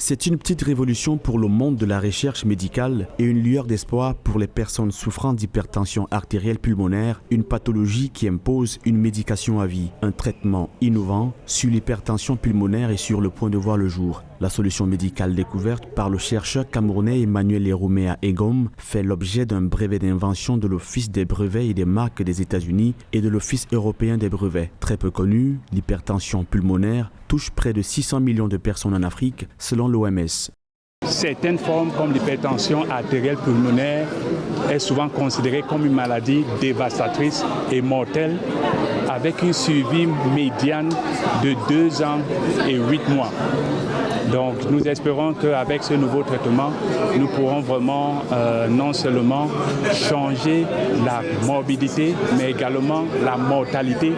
C'est une petite révolution pour le monde de la recherche médicale et une lueur d'espoir pour les personnes souffrant d'hypertension artérielle pulmonaire, une pathologie qui impose une médication à vie. Un traitement innovant sur l'hypertension pulmonaire est sur le point de voir le jour. La solution médicale découverte par le chercheur camerounais Emmanuel Lerumea Egom fait l'objet d'un brevet d'invention de l'Office des brevets et des marques des États-Unis et de l'Office européen des brevets. Très peu connue, l'hypertension pulmonaire touche près de 600 millions de personnes en Afrique, selon l'OMS. Certaines formes comme l'hypertension artérielle pulmonaire est souvent considérée comme une maladie dévastatrice et mortelle avec une survie médiane de 2 ans et 8 mois. Donc nous espérons qu'avec ce nouveau traitement, nous pourrons vraiment non seulement changer la morbidité, mais également la mortalité.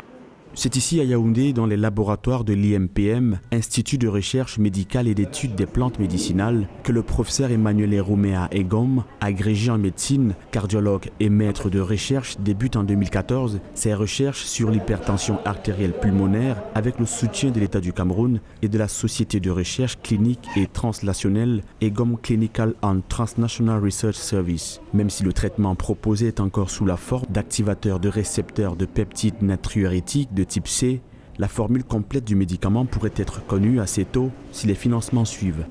C'est ici à Yaoundé, dans les laboratoires de l'IMPM, Institut de recherche médicale et d'études des plantes médicinales, que le professeur Emmanuel Lerumea Egom, agrégé en médecine, cardiologue et maître de recherche, débute en 2014 ses recherches sur l'hypertension artérielle pulmonaire avec le soutien de l'État du Cameroun et de la Société de recherche clinique et translationnelle Egom Clinical and Transnational Research Service. Même si le traitement proposé est encore sous la forme d'activateurs de récepteurs de peptides natriurétiques de type C, la formule complète du médicament pourrait être connue assez tôt si les financements suivent.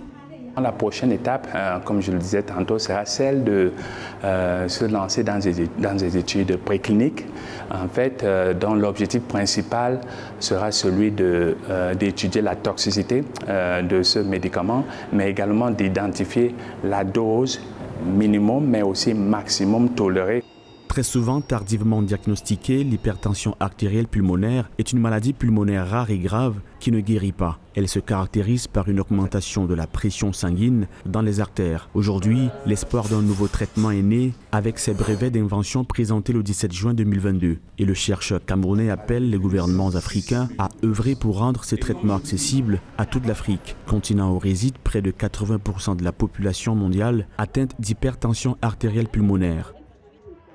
La prochaine étape, comme je le disais tantôt, sera celle de se lancer dans des études précliniques, en fait, dont l'objectif principal sera celui d'étudier la toxicité de ce médicament, mais également d'identifier la dose minimum, mais aussi maximum tolérée. Très souvent tardivement diagnostiquée, l'hypertension artérielle pulmonaire est une maladie pulmonaire rare et grave qui ne guérit pas. Elle se caractérise par une augmentation de la pression sanguine dans les artères. Aujourd'hui, l'espoir d'un nouveau traitement est né avec ces brevets d'invention présentés le 17 juin 2022. Et le chercheur camerounais appelle les gouvernements africains à œuvrer pour rendre ces traitements accessibles à toute l'Afrique, continent où réside près de 80% de la population mondiale atteinte d'hypertension artérielle pulmonaire.